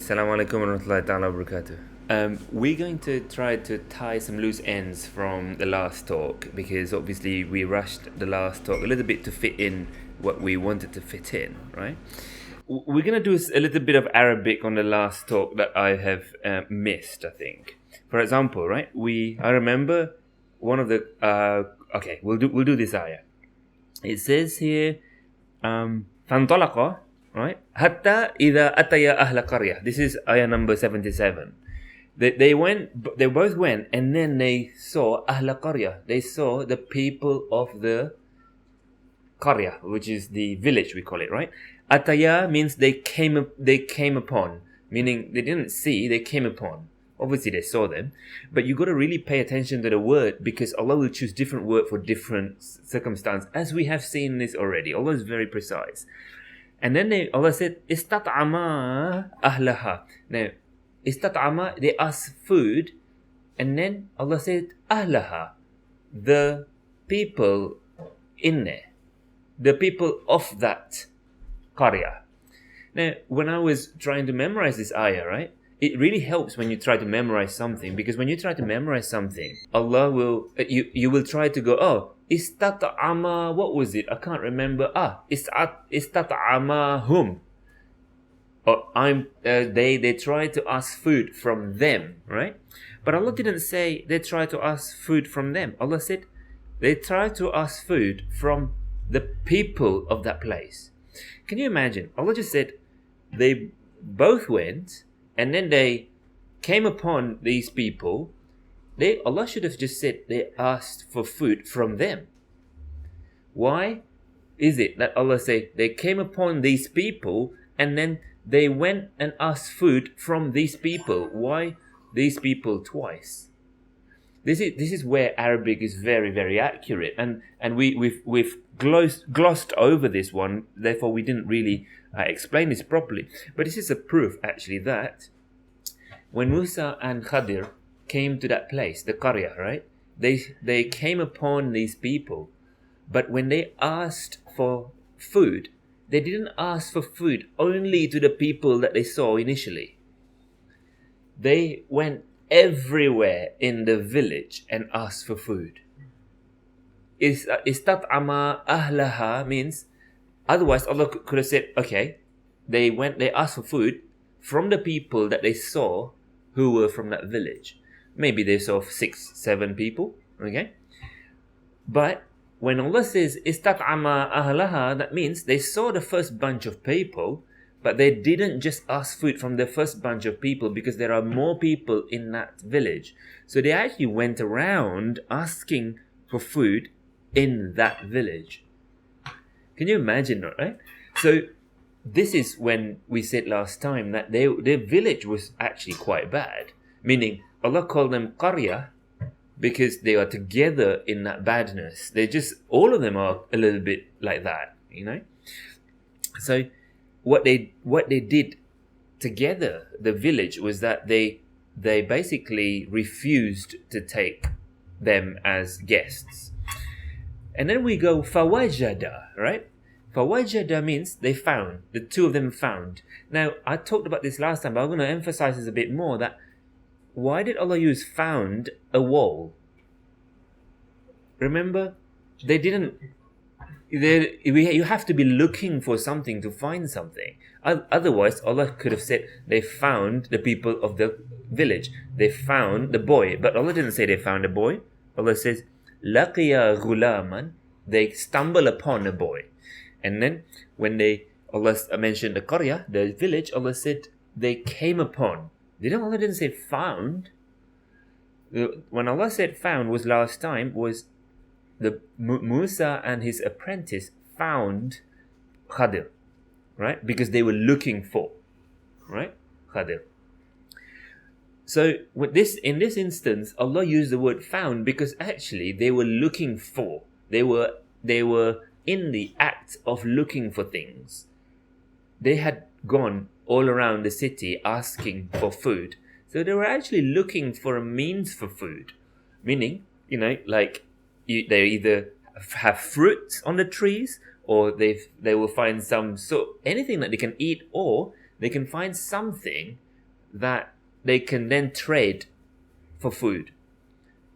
Assalamu alaikum wa rahmatullahi ta'ala wa barakatuh. We're going to try to tie some loose ends from the last talk because obviously we rushed the last talk a little bit to fit in what we wanted to fit in, right? We're going to do a little bit of Arabic on the last talk that I have missed, I think. For example, right? I remember one of the... okay, we'll do this ayah. It says here... فانطلق, right? حتى إذا أتيا أهل قرية. This is ayah number 77. They both went, and then they saw أهل قرية. They saw the people of the قرية, which is the village, we call it, right? أتيا means they came upon, meaning they didn't see, they came upon. Obviously they saw them, but you got to really pay attention to the word because Allah will choose different word for different circumstance, as we have seen this already. Allah is very precise. And then Allah said, istat'ama ahlaha. Now, istat'ama, they asked food, and then Allah said, ahlaha, the people in there, the people of that qarya. Now, when I was trying to memorize this ayah, right, it really helps when you try to memorize something, because when you try to memorize something, Allah will, you will try to go, oh, istat'ama, what was it? I can't remember. Istat'amahum. Or they tried to ask food from them, right? But Allah didn't say they tried to ask food from them. Allah said they tried to ask food from the people of that place. Can you imagine? Allah just said they both went, and then they came upon these people. Allah should have just said they asked for food from them. Why is it that Allah said they came upon these people and then they went and asked food from these people? Why these people twice? This is where Arabic is very, very accurate, and we've glossed over this one. Therefore, we didn't really explain this properly. But this is a proof, actually, that when Musa and Khadir came to that place, the Qarya, right? They came upon these people, but when they asked for food, they didn't ask for food only to the people that they saw initially. They went everywhere in the village and asked for food. Istat'ama ahlaha means, otherwise Allah could have said, okay, they asked for food from the people that they saw who were from that village. Maybe they saw 6, 7 people, okay? But when Allah says istat'ama ahlaha, that means they saw the first bunch of people, but they didn't just ask food from the first bunch of people because there are more people in that village. So they actually went around asking for food in that village. Can you imagine that, right? So this is when we said last time that their village was actually quite bad. Meaning, Allah called them qarya because they are together in that badness. All of them are a little bit like that, you know? So what they did together, the village, was that they basically refused to take them as guests. And then we go fawajada, right? Fawajada means they found. The two of them found. Now, I talked about this last time, but I'm going to emphasize this a bit more, that why did Allah use found a wall? Remember, you have to be looking for something to find something. Otherwise, Allah could have said they found the people of the village. They found the boy. But Allah didn't say they found a boy. Allah says, laqiya ghulaman. They stumble upon a boy. And then when Allah mentioned the qarya, the village, Allah said they came upon. Allah didn't say found. When Allah said found was last time, was the Musa and his apprentice found Khadir, right? Because they were looking for, right? Khadir. So in this instance, Allah used the word found because actually they were looking for. They were in the act of looking for things. They had gone all around the city asking for food. So they were actually looking for a means for food. Meaning, like they either have fruits on the trees, or they will find anything that they can eat, or they can find something that they can then trade for food.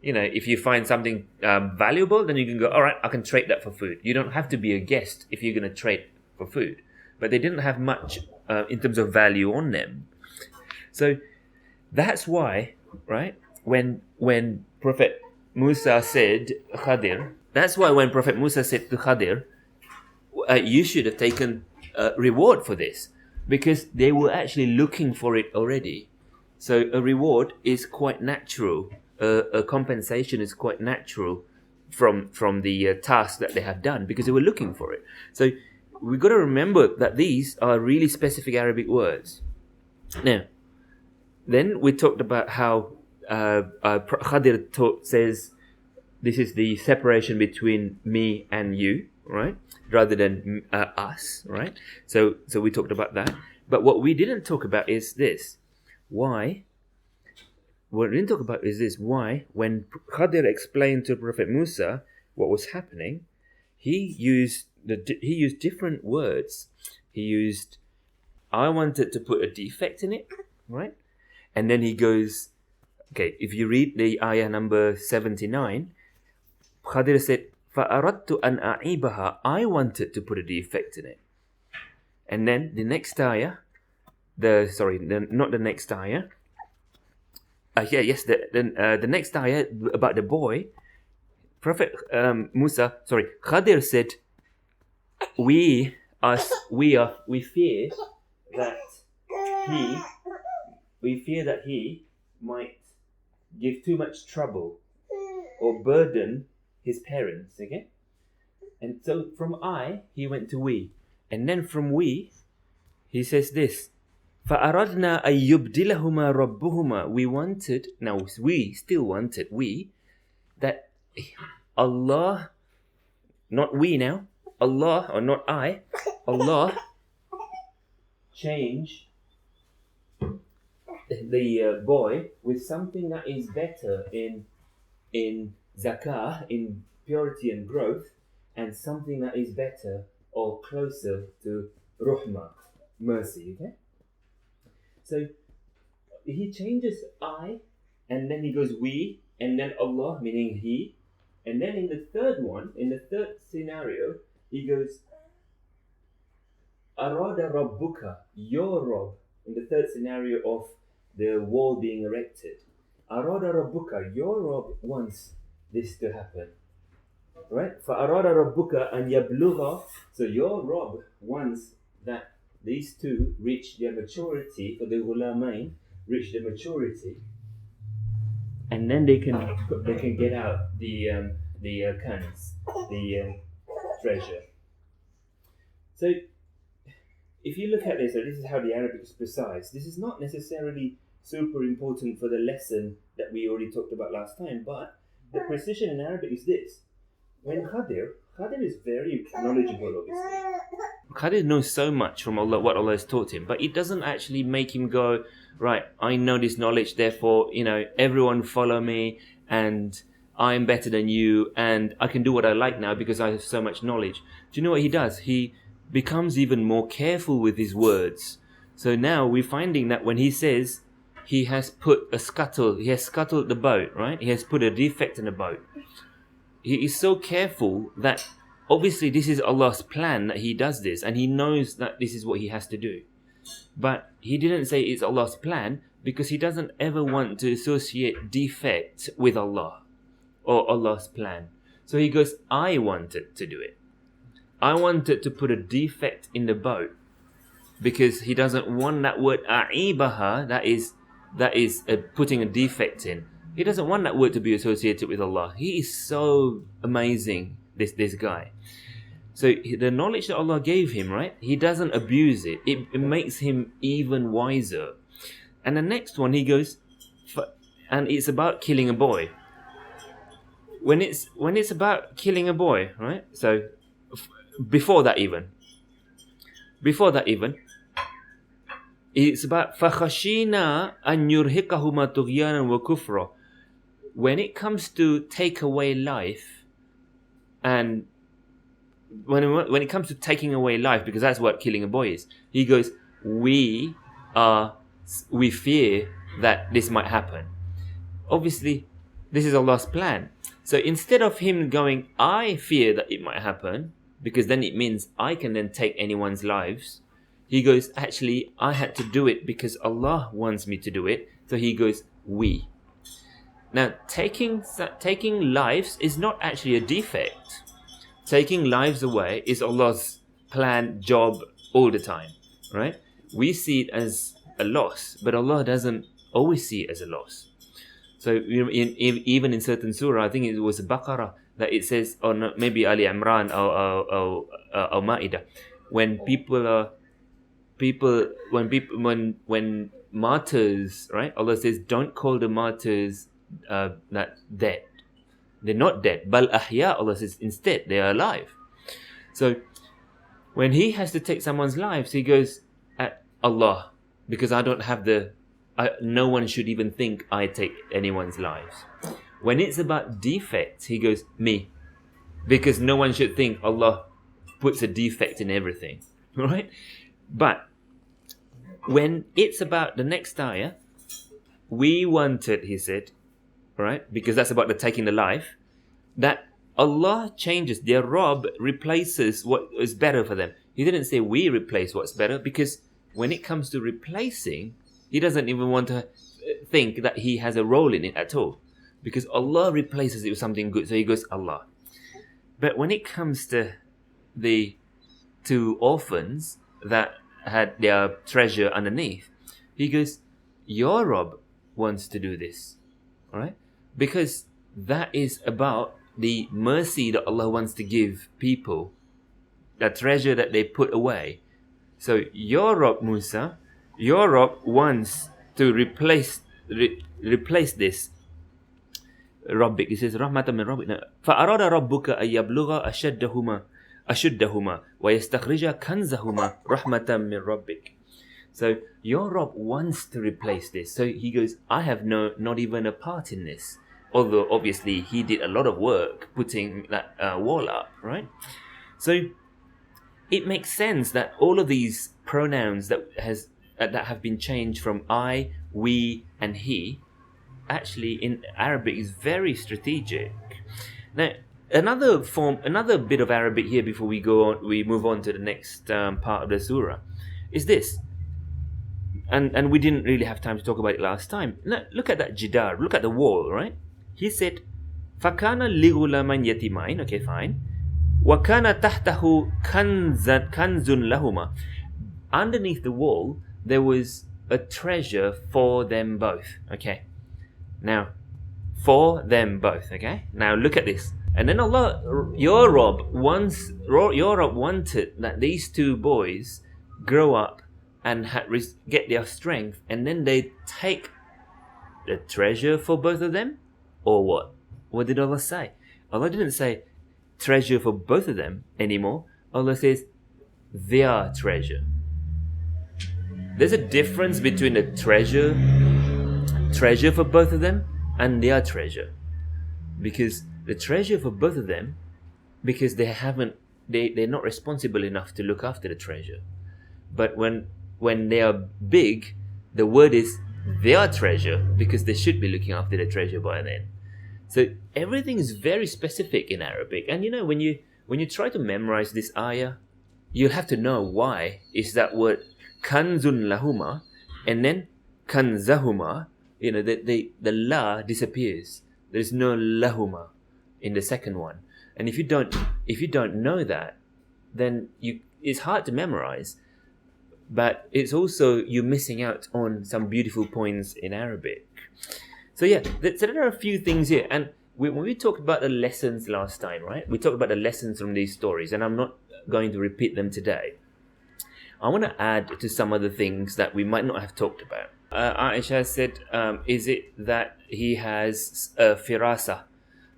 You know, if you find something valuable, then you can go, all right, I can trade that for food. You don't have to be a guest if you're going to trade for food. But they didn't have much in terms of value on them. So that's why, right, when Prophet Musa said Khadir, that's why when Prophet Musa said to Khadir, you should have taken reward for this, because they were actually looking for it already. So a reward is quite natural. A compensation is quite natural from the task that they have done, because they were looking for it. So we've got to remember that these are really specific Arabic words. Now, then we talked about how Khadir says this is the separation between me and you, right? Rather than us, right? So we talked about that. But what we didn't talk about is this. Why? What we didn't talk about is this. Why, when Khadir explained to Prophet Musa what was happening, he used different words. He used, I wanted to put a defect in it, right? And then he goes, okay, if you read the ayah number 79, Khadir said, فَأَرَدْتُ أَنْ أَعِيبَهَا, I wanted to put a defect in it. And then the next ayah, not the next ayah, the next ayah about the boy, Prophet Khadir said, we fear that he might give too much trouble or burden his parents, okay? And so from I, he went to we. And then from we, he says this, فَأَرَدْنَا أَن يُبْدِلَهُمَا رَبُّهُمَا, we still wanted, that Allah, not we now, Allah, or not I, Allah, change the boy with something that is better in zakah, in purity and growth, and something that is better or closer to ruhmah, mercy, okay? So he changes I, and then he goes we, and then Allah, meaning he, and then in the third scenario, he goes Arada Rabbuka, your Rabb, in the third scenario of the wall being erected. Arada Rabbuka, your Rabb wants this to happen. Right? فَأَرَادَ رَبُّكَ أَنْ يَبْلُغَ, so your Rabb wants that these two reach their maturity, or the ghulamain reach their maturity, and then they can get out the kanz, the treasure. So if you look at this, so this is how the Arabic is precise. This is not necessarily super important for the lesson that we already talked about last time, but the precision in Arabic is this. When Khadir is very knowledgeable, obviously. Khadir knows so much from Allah, what Allah has taught him, but it doesn't actually make him go, right, I know this knowledge, therefore, everyone follow me, and I'm better than you, and I can do what I like now because I have so much knowledge. Do you know what he does? He becomes even more careful with his words. So now we're finding that when he says he has scuttled the boat, right? He has put a defect in the boat. He is so careful that obviously this is Allah's plan that he does this, and he knows that this is what he has to do. But he didn't say it's Allah's plan because he doesn't ever want to associate defect with Allah or Allah's plan. So he goes, I wanted to do it. I wanted to put a defect in the boat because he doesn't want that word a'ibaha, that is putting a defect in. He doesn't want that word to be associated with Allah. He is so amazing, this guy. So the knowledge that Allah gave him, right? He doesn't abuse it. It makes him even wiser. And the next one, he goes, and it's about killing a boy. When it's about killing a boy, right? So before that even, it's about فَخَشِينَا أَن يُرْهِقَهُمَا طُغْيَانًا وَكُفْرًا. When it comes to take away life, and when it comes to taking away life, because that's what killing a boy is, he goes, we are we fear that this might happen. Obviously, this is Allah's plan. So instead of him going, I fear that it might happen, because then it means I can then take anyone's lives, he goes, actually, I had to do it because Allah wants me to do it. So he goes, we. Now, taking lives is not actually a defect. Taking lives away is Allah's planned job all the time, right? We see it as a loss, but Allah doesn't always see it as a loss. So even in certain surah, I think it was Baqarah, that it says, or no, maybe Ali Imran or Ma'idah, when when martyrs, right? Allah says, don't call the martyrs that dead. They're not dead. Bal ahya, Allah says, instead they are alive. So when he has to take someone's lives, he goes, at Allah, because I don't have no one should even think I take anyone's lives. When it's about defects, he goes, me, because no one should think Allah puts a defect in everything, right? But when it's about the next ayah, we wanted, he said, right, because that's about the taking the life, that Allah changes, their Rabb replaces what is better for them. He didn't say we replace what's better, because when it comes to replacing, he doesn't even want to think that he has a role in it at all, because Allah replaces it with something good. So he goes, Allah. But when it comes to the two orphans that had their treasure underneath, he goes, your Rabb wants to do this, all right? Because that is about the mercy that Allah wants to give people, the treasure that they put away. So your Rabb, Musa, your Rabb wants to replace this. Rabbik, he says, Rahmatan min Rabbik. فَأَرَادَ رَبُّكَ أَن يَبْلُغَ أَشُدَّهُمَا وَيَسْتَخْرِجَ كَنْزَهُمَا رَحْمَةً مِّن رَبِّكَ. So your Rabb wants to replace this. So he goes, I have not even a part in this. Although obviously he did a lot of work putting that wall up, right? So it makes sense that all of these pronouns that have been changed from I, we, and he, actually in Arabic is very strategic. Now, another bit of Arabic here before we move on to the next part of the surah, is this. And we didn't really have time to talk about it last time. Now, look at that jidar, look at the wall, right? He said, فَكَانَ لِغُلَامَيْنِ يَتِيمَيْنِ, okay, fine. وَكَانَ تَحْتَهُ كَنْزٌ لَهُمَا. Underneath the wall, there was a treasure for them both, okay? Now, for them both, okay? Now look at this. And then Allah, your Rabb wanted that these two boys grow up and get their strength, and then they take the treasure for both of them? Or what? What did Allah say? Allah didn't say treasure for both of them anymore. Allah says their treasure. There's a difference between the treasure for both of them and their treasure. Because the treasure for both of them, because they're not responsible enough to look after the treasure. But when they are big, the word is their treasure, because they should be looking after the treasure by then. So everything is very specific in Arabic. And when you try to memorize this ayah, you have to know why is that word kanzun lahuma, and then kanzahuma, the la disappears. There's no lahuma in the second one. And if you don't know that, then it's hard to memorize. But it's also you missing out on some beautiful points in Arabic. So yeah, so there are a few things here. And when we talked about the lessons last time, right? We talked about the lessons from these stories, and I'm not going to repeat them today. I want to add to some of the things that we might not have talked about. Aisha said, is it that he has a firasa,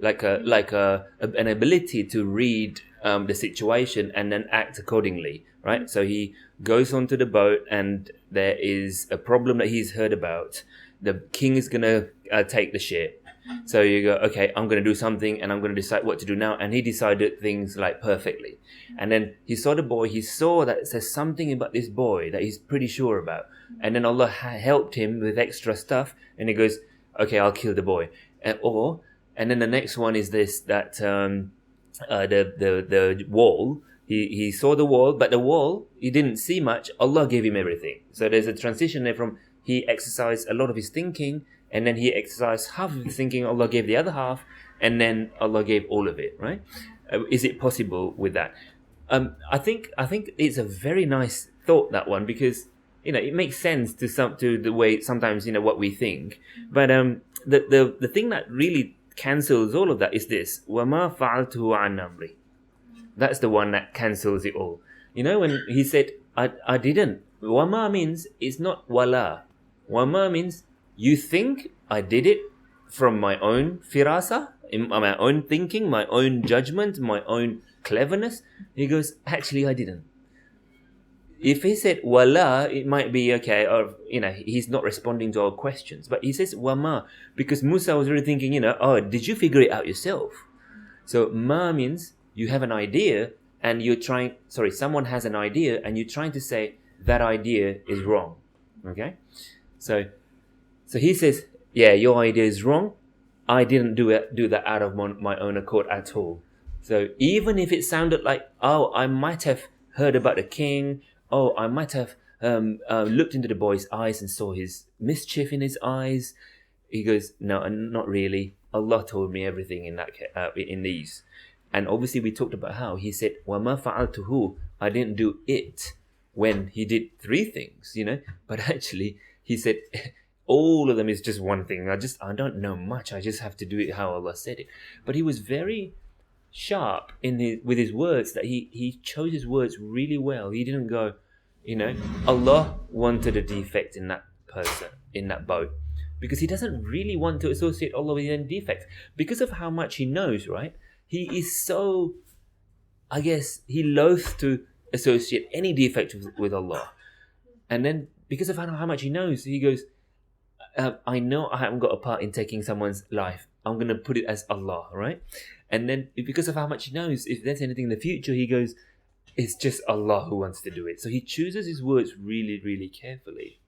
like an ability to read the situation and then act accordingly, right? So he goes onto the boat and there is a problem that he's heard about. The king is going to take the ship. So you go, okay, I'm going to do something and I'm going to decide what to do now. And he decided things like perfectly. And then he saw the boy, he saw that there's something about this boy that he's pretty sure about. And then Allah helped him with extra stuff. And he goes, okay, I'll kill the boy. And then the next one is this, that the wall. He saw the wall, but the wall, he didn't see much. Allah gave him everything. So there's a transition there from he exercised a lot of his thinking, and then he exercised half of his thinking, Allah gave the other half, and then Allah gave all of it, right? Is it possible with that? I think it's a very nice thought, that one, because it makes sense to the way sometimes what we think. But the thing that really cancels all of that is this: وَمَا فَعَلْتُهُ عَنْ أَمْرِي. That's the one that cancels it all. When he said, I didn't. Wama means it's not wala. Wama means you think I did it from my own firasa, my own thinking, my own judgment, my own cleverness. He goes, actually, I didn't. If he said wala, it might be okay, or he's not responding to our questions. But he says wama because Musa was really thinking, did you figure it out yourself? So ma means you have an idea and someone has an idea and you're trying to say that idea is wrong. Okay? So he says, yeah, your idea is wrong. I didn't do that out of my own accord at all. So even if it sounded like, I might have heard about the king, I might have looked into the boy's eyes and saw his mischief in his eyes. He goes, no, not really. Allah told me everything in these. And obviously we talked about how he said, وَمَا فَعَلْتُهُ, I didn't do it, when he did 3 things, But actually, he said, all of them is just one thing. I don't know much. I just have to do it how Allah said it. But he was very sharp with his words, that he chose his words really well. He didn't go, Allah wanted a defect in that person, in that boat. Because he doesn't really want to associate Allah with any defects. Because of how much he knows, right? He is so, I guess, he loathes to associate any defect with Allah. And then, because of how much he knows, he goes, I know I haven't got a part in taking someone's life. I'm going to put it as Allah, right? And then, because of how much he knows, if there's anything in the future, he goes, it's just Allah who wants to do it. So he chooses his words really, really carefully.